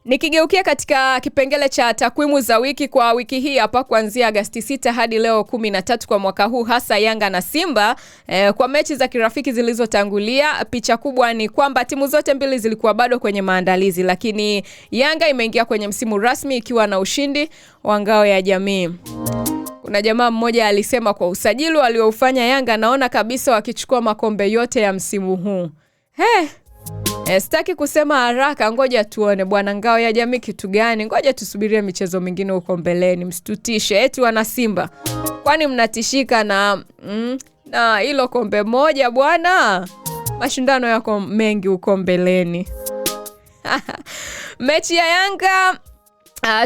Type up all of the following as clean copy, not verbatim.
Nikigeukia katika kipengele cha takwimu za wiki kwa wiki hii hapa kuanzia Agosti 6 hadi leo 13 kwa mwaka huu, hasa Yanga na Simba kwa mechi za kirafiki zilizotangulia, picha kubwa ni kwamba timu zote mbili zilikuwa bado kwenye maandalizi, lakini Yanga imeingia kwenye msimu rasmi ikiwa na ushindi wa Ngao ya Jamii. Kuna jamaa mmoja alisema kwa usajili walioufanya Yanga naona kabisa wakichukua makombe yote ya msimu huu. Sitaki kusema haraka, ngoja tuone bwana. Ngao ya Jamii kitu gani? Ngoja tusubirie michezo mingine huko mbeleni. Msitutishe eti wana Simba. Kwani mnatishika na hilo kombe moja bwana? Mashindano yako mengi huko mbeleni. Mechi ya Yanga,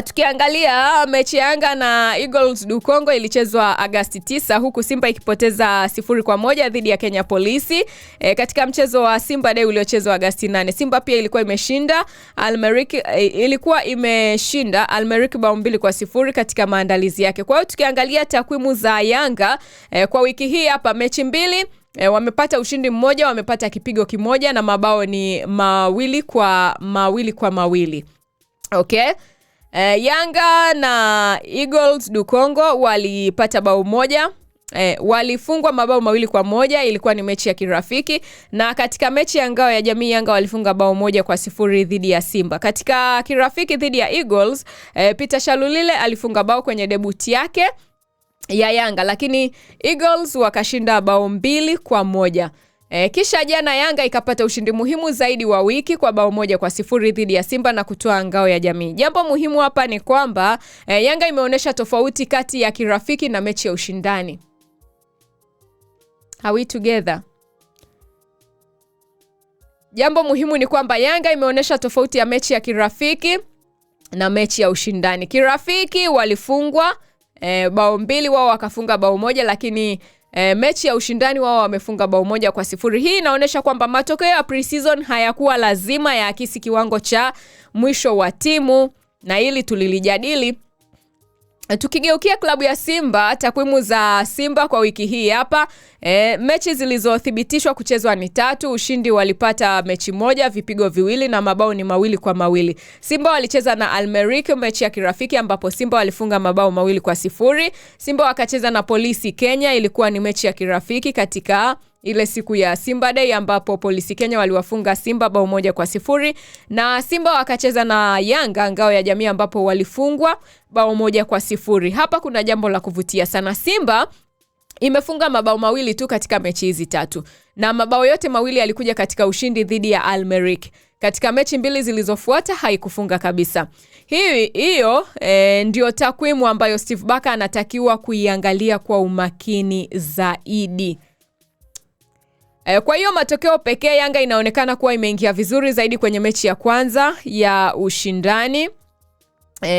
tukiangalia mechi ya Yanga na Eagles du Congo ilichezwa Agosti 9 huku Simba ikipoteza 0-1 dhidi ya Kenya Police. Katika mchezo wa Simba Day uliochezwa Agosti 8, Simba pia ilikuwa imeshinda Almeric bao 2-0 katika maandalizi yake. Kwa hiyo tukiangalia takwimu za Yanga kwa wiki hii hapa, mechi mbili wamepata ushindi mmoja, wamepata kipigo kimoja na mabao ni mawili kwa mawili. Okay? Yanga na Eagles du Congo walipata bao moja, walifungwa mabao 2-1, ilikuwa ni mechi ya kirafiki. Na katika mechi ya Ngao ya Jamii, Yanga walifunga bao 1-0 dhidi ya Simba. Katika kirafiki dhidi ya Eagles, Peter Shalulile alifunga bao kwenye debut yake ya Yanga, lakini Eagles wakashinda bao 2-1. Kisha jana Yanga ikapata ushindi muhimu zaidi wa wiki kwa bao 1-0 dhidi ya Simba na kutoa Ngao ya Jamii. Jambo muhimu hapa ni kwamba Yanga imeonyesha tofauti kati ya kirafiki na mechi ya ushindani. Are we together? Jambo muhimu ni kwamba Yanga imeonyesha tofauti ya mechi ya kirafiki na mechi ya ushindani. Kirafiki walifungwa bao 2, wao wakafunga bao 1, lakini mechi ya ushindani wao wamefunga bao 1-0. Hii inaonyesha kwamba matokeo ya pre-season hayakuwa lazima yaakisi kiwango cha mwisho wa timu, na hili tulilijadili. Tukigeukia klabu ya Simba, takwimu za Simba kwa wiki hii hapa, mechi zilizothibitishwa kuchezwa ni 3, ushindi walipata mechi moja, vipigo 2 na mabao ni 2-2. Simba walicheza na Almeric mechi ya kirafiki ambapo Simba walifunga mabao 2-0. Simba wakacheza na Polisi Kenya, ilikuwa ni mechi ya kirafiki katika ile siku ya Simba Day ambapo Polisi Kenya waliwafunga Simba bao 1-0, na Simba wakacheza na Yanga Ngao ya Jamii ambapo walifungwa bao 1-0. Hapa kuna jambo la kuvutia sana. Simba imefunga mabao 2 tu katika mechi hizi 3, na mabao yote 2 yalikuja katika ushindi dhidi ya Almeric. Katika mechi 2 zilizofuata haikufunga kabisa. Hiyo ndio takwimu ambayo Steve Barker anatakiwa kuiangalia kwa umakini zaidi. Kwa hiyo matokeo pekee, Yanga inaonekana kuwa imeingia vizuri zaidi kwenye mechi ya kwanza ya ushindani.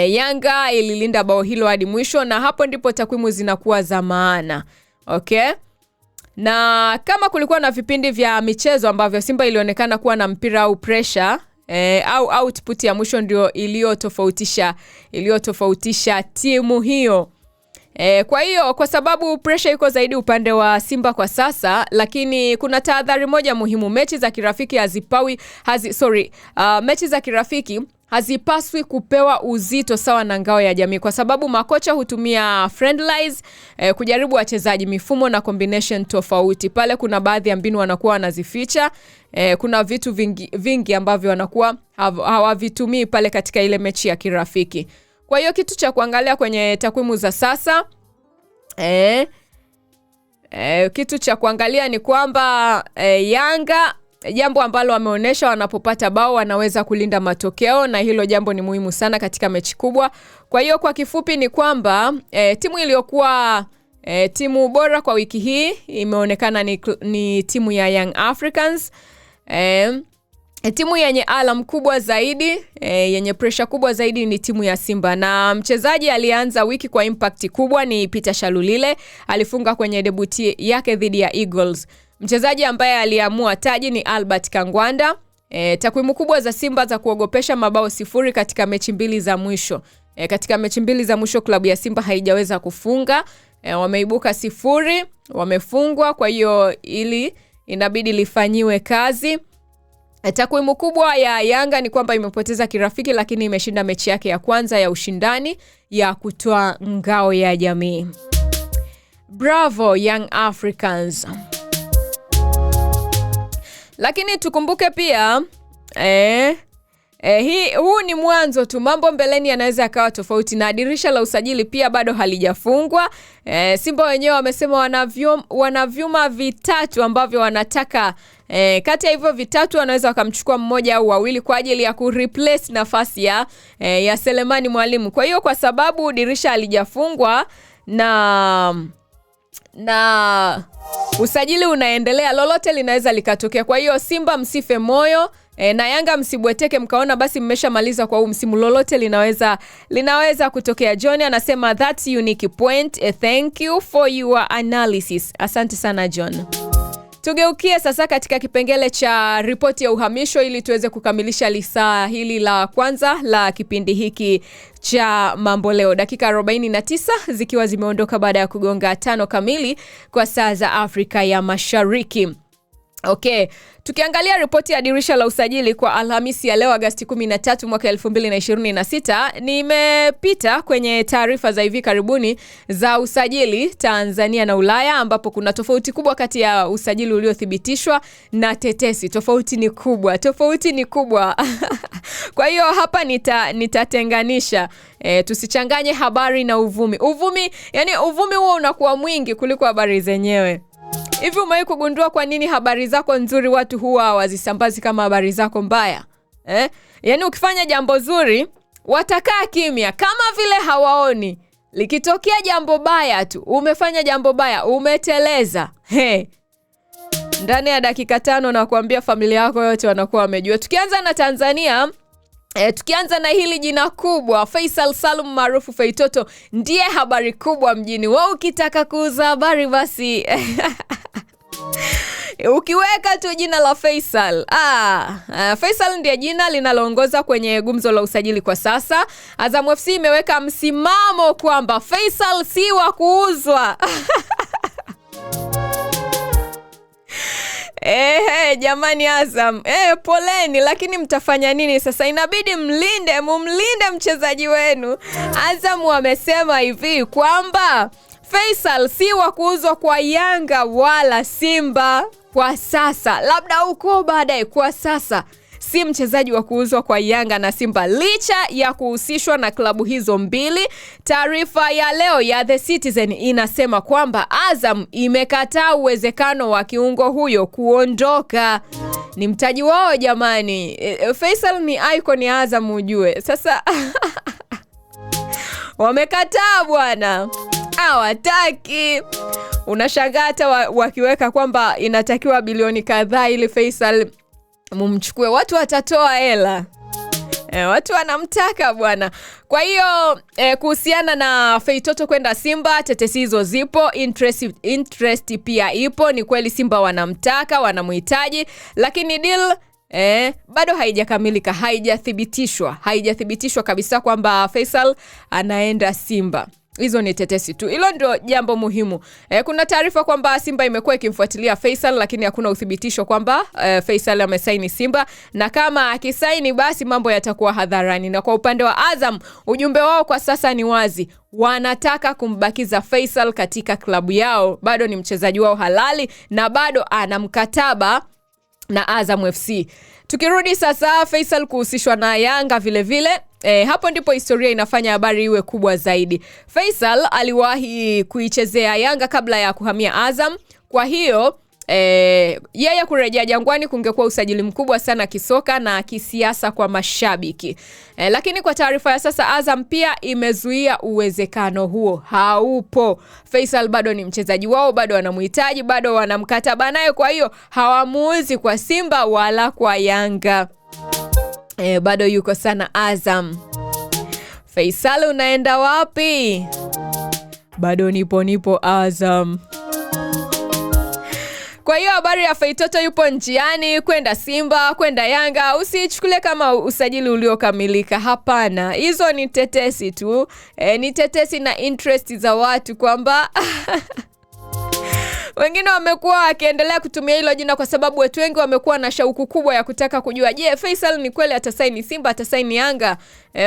Yanga ililinda bao hilo hadi mwisho, na hapo ndipo takwimu zinakuwa za maana. Okay? Na kama kulikuwa na vipindi vya michezo ambavyo Simba ilionekana kuwa na mpira au pressure au output ya mwisho ndio iliyotofautisha timu hiyo. Kwa hiyo kwa sababu pressure iko zaidi upande wa Simba kwa sasa, lakini kuna tahadhari moja muhimu. Mechi za kirafiki hazipaswi kupewa uzito sawa na Ngao ya Jamii, kwa sababu makocha hutumia friendlies kujaribu wachezaji, mifumo na combination tofauti. Pale kuna baadhi ya mbinu wanakuwa wanazificha, kuna vitu vingi ambavyo wanakuwa hawavitumii pale katika ile mechi ya kirafiki. Kwa hiyo kitu cha kuangalia kwenye takwimu za sasa, kitu cha kuangalia ni kwamba Yanga, jambo ambalo wameonyesha wanapopata bao wanaweza kulinda matokeo, na hilo jambo ni muhimu sana katika mechi kubwa. Kwa hiyo kwa kifupi ni kwamba timu iliyokuwa timu bora kwa wiki hii imeonekana ni timu ya Young Africans. Timu yenye alam kubwa zaidi, yenye pressure kubwa zaidi ni timu ya Simba, na mchezaji alianza wiki kwa impact kubwa ni Peter Shalulile, alifunga kwenye debut yake dhidi ya Eagles. Mchezaji ambaye aliamua taji ni Albert Kangwanda. Takwimu kubwa za Simba za kuogopesha, mabao 0 katika mechi 2 za mwisho. Katika mechi 2 za mwisho klabu ya Simba haijaweza kufunga, wameibuka 0, wamefungwa, kwa hiyo ili inabidi lifanyiwe kazi. Takwimu kubwa ya Yanga ni kwamba imepoteza kirafiki, lakini imeshinda mechi yake ya kwanza ya ushindani ya kutoa ngao ya jamii. Bravo Young Africans. Lakini tukumbuke pia huu ni mwanzo tu, mambo mbeleni yanaweza yakawa tofauti, na dirisha la usajili pia bado halijafungwa. Simba wenyewe wamesema wana vyuma vitatu ambavyo wanataka, kati ya hivyo vitatu wanaweza wakamchukua mmoja au wawili kwa ajili ya kureplace nafasi ya Selemani Mwalimu. Kwa hiyo kwa sababu dirisha halijafungwa na usajili unaendelea, lolote linaweza likatokea. Kwa hiyo Simba msife moyo, na Yanga msibweteke mkaona basi mmeshamaliza kwa huu msimu. Lolote linaweza kutokea. John anasema that's unique point. Thank you for your analysis. Asante sana John. Tugeukie sasa katika kipengele cha ripoti ya uhamisho ili tuweze kukamilisha lisaa hili la kwanza la kipindi hiki cha Mambo Leo. Dakika 49 zikiwa zimeondoka baada ya kugonga 5 kamili kwa saa za Afrika ya Mashariki. Okay, tukiangalia ripoti ya dirisha la usajili kwa Alhamisi ya leo Agosti 13 mwaka 2026, nimepita kwenye taarifa za hivi karibuni za usajili Tanzania na Ulaya, ambapo kuna tofauti kubwa kati ya usajili uliothibitishwa na tetesi. Tofauti ni kubwa. Kwa hiyo hapa nitatenganisha, tusichanganye habari na uvumi. Yani uvumi huo unakuwa mwingi kuliko habari zenyewe. Hivi umewahi kugundua kwa nini habari zako nzuri watu huwa hawazisambazi kama habari zako mbaya? Yani ukifanya jambo zuri watakaa kimya kama vile hawaoni. Likitokea jambo baya tu, umefanya jambo baya, umeteleza, ndani ya dakika 5 na kuambia familia yako yote wanakuwa wamejua. Tukianza na Tanzania, tukianza na hili jina kubwa, Faisal Salum maarufu Feitoto ndiye habari kubwa mjini. Wewe ukitaka kuuza habari basi ukiweka tu jina la Faisal. Faisal ndiye jina linaloongoza kwenye gumzo la usajili kwa sasa. Azam FC imeweka msimamo kwamba Faisal si wa kuuzwa. Jamani Azam, poleni, lakini mtafanya nini sasa? Inabidi mumlinde mchezaji wenu. Azam wamesema hivi kwamba Faisal si wa kuuzwa kwa Yanga wala Simba kwa sasa, labda huko baadaye. Kwa sasa si mchezaji wa kuuzwa kwa Yanga na Simba, licha ya kuhusishwa na klabu hizo mbili. Taarifa ya leo ya The Citizen inasema kwamba Azam imekataa uwezekano wa kiungo huyo kuondoka. Ni mtaji wao jamani. Faisal ni icon ya Azam ujue. Sasa wamekataa bwana. Hawataki. Unashangaa hata wakiweka kwamba inatakiwa bilioni kadhaa ili Faisal mumchukue, watu watatoa hela. Watu wanamtaka bwana. Kwa hiyo kuhusiana na Feitoto kwenda Simba, tetesi hizo zipo, interest pia ipo. Ni kweli Simba wanamtaka, wanamhitaji, lakini deal bado haijakamilika, haijathibitishwa kabisa kwamba Faisal anaenda Simba. Hizo ni tetesi tu. Hilo ndio jambo muhimu. Kuna taarifa kwamba Simba imekuwa ikimfuatilia Faisal, lakini hakuna uthibitisho kwamba Faisal amesaini Simba, na kama akisaini basi mambo yatakuwa hadharani. Na kwa upande wa Azam, ujumbe wao kwa sasa ni wazi. Wanataka kumbakiza Faisal katika klabu yao. Bado ni mchezaji wao halali na bado ana mkataba na Azam FC. Tukirudi sasa Faisal kuhusishwa na Yanga vile vile, hapo ndipo historia inafanya habari iwe kubwa zaidi. Faisal aliwahi kuichezea Yanga kabla ya kuhamia Azam. Kwa hiyo yeye kurejea Jangwani kungekuwa usajili mkubwa sana kisoka na kisiasa kwa mashabiki. Lakini kwa taarifa ya sasa Azam pia imezuia uwezekano huo. Haupo. Faisal bado ni mchezaji wao, bado wanamhitaji, bado wanamkataba naye, kwa hiyo hawamuuzi kwa Simba wala kwa Yanga. Bado yuko sana Azam. Faisal unaenda wapi? Bado nipo Azam. Kwa hiyo habari ya Feitoto yupo njiani kwenda Simba, kwenda Yanga, usichukulie kama usajili uliokamilika. Hapana, hizo ni tetesi tu. Ni tetesi na interest za watu kwamba Wengine wamekuwa wakiendelea kutumia hilo jina kwa sababu watu wengi wamekuwa na shauku kubwa ya kutaka kujua, je, Faisal ni kweli atasaini Simba, atasaini Yanga?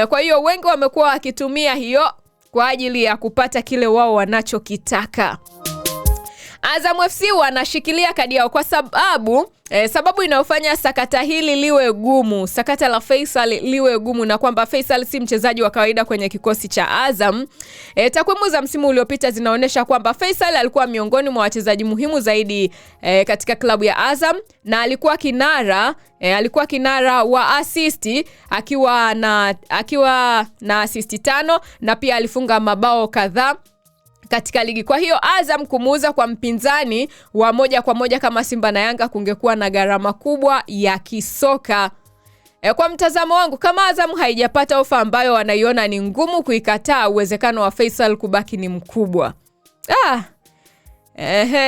Kwa hiyo wengi wamekuwa wakitumia hiyo kwa ajili ya kupata kile wao wanachokitaka. Azam FC wanashikilia kadi yao kwa sababu inayofanya sakata hili liwe gumu, sakata la Faisal liwe gumu, na kwamba Faisal si mchezaji wa kawaida kwenye kikosi cha Azam. Takwimu za msimu uliopita zinaonyesha kwamba Faisal alikuwa miongoni mwa wachezaji muhimu zaidi katika klabu ya Azam, na alikuwa kinara wa assist akiwa na assist 5, na pia alifunga mabao kadhaa katika ligi. Kwa hiyo Azam kumuuza kwa mpinzani wa moja kwa moja kama Simba na Yanga kungekuwa na gharama kubwa ya kisoka. Kwa mtazamo wangu, kama Azam haijapata ofa ambayo wanaiona ni ngumu kuikataa, uwezekano wa Faisal kubaki ni mkubwa.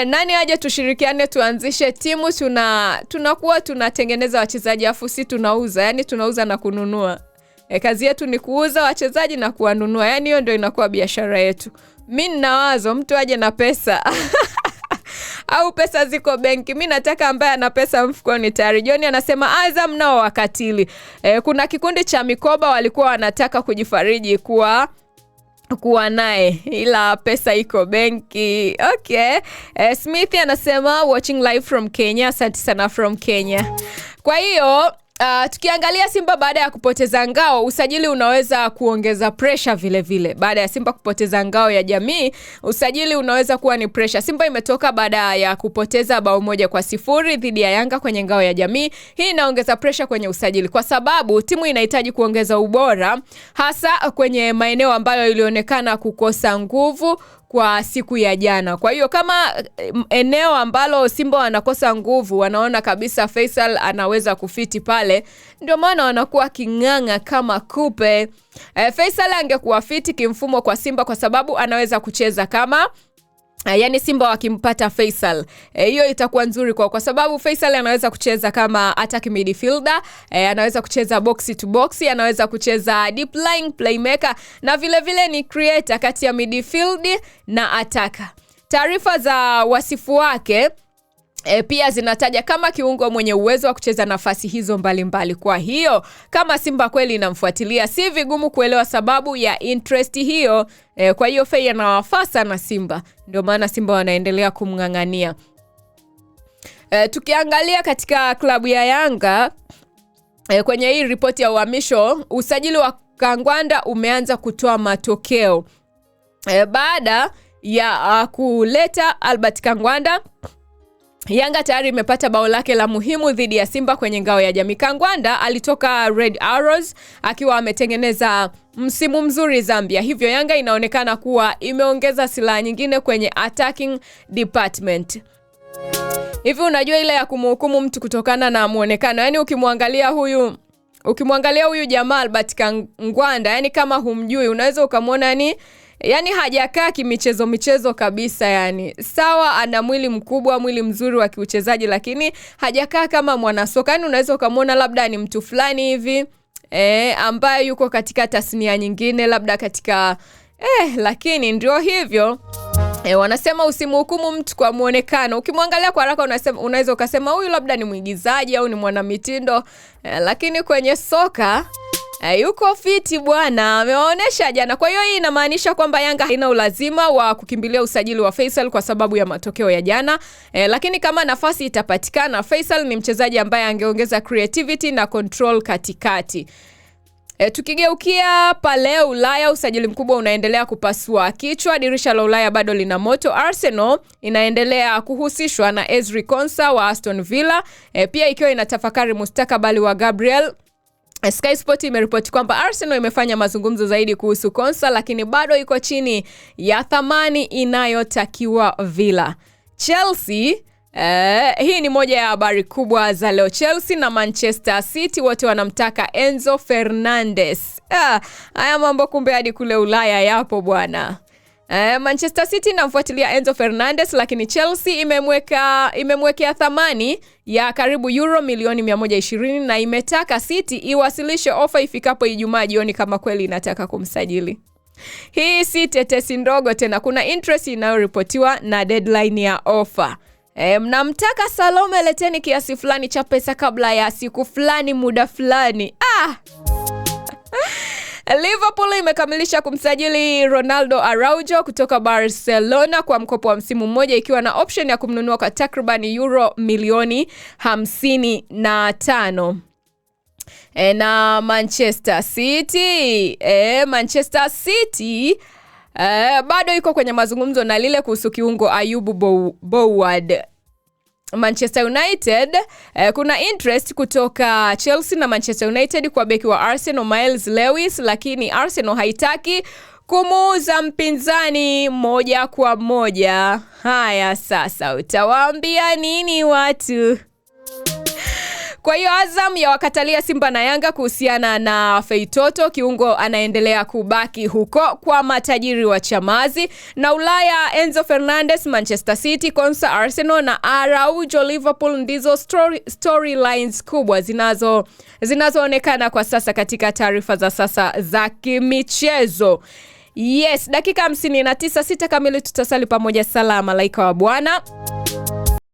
Nani aje tushirikiane tuanzishe timu, tunakuwa tunatengeneza wachezaji afu si tunauza, yani tunauza na kununua. Kazi yetu ni kuuza wachezaji na kuwanunua, yani hiyo ndio inakuwa biashara yetu. Mimi nina wazo, mtu aje na pesa au pesa ziko benki. Mimi nataka ambaye ana pesa mfukoni tayari. Johnny anasema Azam nao wakatili. Kuna kikundi cha mikoba walikuwa wanataka kujifariji kuwa naye, ila pesa iko benki. Okay. Smith anasema watching live from Kenya. Asante sana from Kenya. Kwa hiyo tukiangalia Simba baada ya kupoteza ngao, usajili unaweza kuongeza pressure vile vile. Baada ya Simba kupoteza ngao ya jamii, usajili unaweza kuwa ni pressure. Simba imetoka baada ya kupoteza bao 1-0 dhidi ya Yanga kwenye ngao ya jamii. Hii inaongeza pressure kwenye usajili kwa sababu timu inahitaji kuongeza ubora, hasa kwenye maeneo ambayo ilionekana kukosa nguvu kwa siku ya jana. Kwa hiyo kama eneo ambalo Simba wanakosa nguvu, wanaona kabisa Faisal anaweza kufiti pale, ndio maana wanakuwa kinganga kama kupe. Faisal angekuwa fiti kimfumo kwa Simba kwa sababu anaweza kucheza kama yani Simba wakimpata Faisal, hiyo itakuwa nzuri kwa sababu Faisal anaweza kucheza kama attack midfielder, anaweza kucheza box to box, anaweza kucheza deep lying playmaker, na vile vile ni creator kati ya midfield na attacker. Taarifa za wasifu wake pia zinataja kama kiungo mwenye uwezo wa kucheza nafasi hizo mbalimbali. Kwa hiyo kama Simba kweli inamfuatilia, si vigumu kuelewa sababu ya interest hiyo. Kwa hiyo Faye anawafaa sana Simba, ndio maana Simba wanaendelea kumng'ang'ania. Tukiangalia katika klabu ya Yanga, kwenye hii ripoti ya uhamisho, usajili wa Kangwanda umeanza kutoa matokeo. Baada ya kuleta Albert Kangwanda, Yanga tayari imepata bao lake la muhimu dhidi ya Simba kwenye ngao ya jamii. Kangwanda alitoka Red Arrows akiwa ametengeneza msimu mzuri Zambia. Hivyo Yanga inaonekana kuwa imeongeza silaha nyingine kwenye attacking department. Hivi unajua ile ya kumhukumu mtu kutokana na muonekano. Yani ukimwangalia huyu jamaa Albert Kangwanda, yani kama humjui unaweza ukamwona yani hajakaa michezo kabisa. Yani sawa, ana mwili mkubwa, mwili mzuri wa kiuchezaji, lakini hajakaa kama mwanasoka. Yani unaweza ukamwona labda ni mtu fulani hivi ambaye yuko katika tasnia nyingine, labda katika lakini ndio hivyo. Wanasema usimhukumu mtu kwa muonekano. Ukimwangalia kwa haraka unaweza ukasema huyu labda ni mwigizaji au ni mwanamitindo, lakini kwenye soka yuko fiti bwana, ameonyesha jana. Kwa hiyo hii inamaanisha kwamba Yanga haina ulazima wa kukimbilia usajili wa Faisal kwa sababu ya matokeo ya jana. Lakini kama nafasi itapatikana, Faisal ni mchezaji ambaye angeongeza creativity na control katikati. Tukigeukia pale Ulaya, usajili mkubwa unaendelea kupasua kichwa. Dirisha la Ulaya bado lina moto. Arsenal inaendelea kuhusishwa na Ezri Konsa wa Aston Villa, pia ikiwa inatafakari mustakabali wa Gabriel. Sky Sport imeripoti kwamba Arsenal imefanya mazungumzo zaidi kuhusu Konsa, lakini bado iko chini ya thamani inayotakiwa Villa. Chelsea, hii ni moja ya habari kubwa za leo. Chelsea na Manchester City wote wanamtaka Enzo Fernandez. Haya mambo kumbe hadi kule Ulaya yapo bwana. Manchester City inamfuatilia Enzo Fernandez, lakini Chelsea imemwekea thamani ya karibu euro milioni 120 na imetaka City iwasilishe ofa ifikapo Ijumaa jioni kama kweli inataka kumsajili. Hii si tetesi ndogo tena, kuna interest inayoripotiwa na deadline ya offer. Mnamtaka Salome, leteni kiasi fulani cha pesa kabla ya siku fulani muda fulani. Liverpool imekamilisha kumsajili Ronaldo Araujo kutoka Barcelona kwa mkopo wa msimu mmoja, ikiwa na option ya kumnunua kwa takriban euro milioni 55. Na Manchester City bado iko kwenye mazungumzo na lile kuhusu kiungo Ayubu Bouwad. Manchester United kuna interest kutoka Chelsea na Manchester United kwa beki wa Arsenal Miles Lewis, lakini Arsenal haitaki kumuuza mpinzani moja kwa moja. Haya sasa, utawaambia nini watu? Kwa hiyo Azam ya wakatalia Simba na Yanga kuhusiana na Feitoto. Kiungo anaendelea kubaki huko kwa matajiri wa Chamazi. Na Ulaya, Enzo Fernandez Manchester City, Konsa Arsenal na Araujo Liverpool ndizo storylines kubwa zinazoonekana kwa sasa katika taarifa za sasa za kimichezo. Yes, dakika 59, 6 kamili tutasali pamoja. Salama, malaika wa Bwana.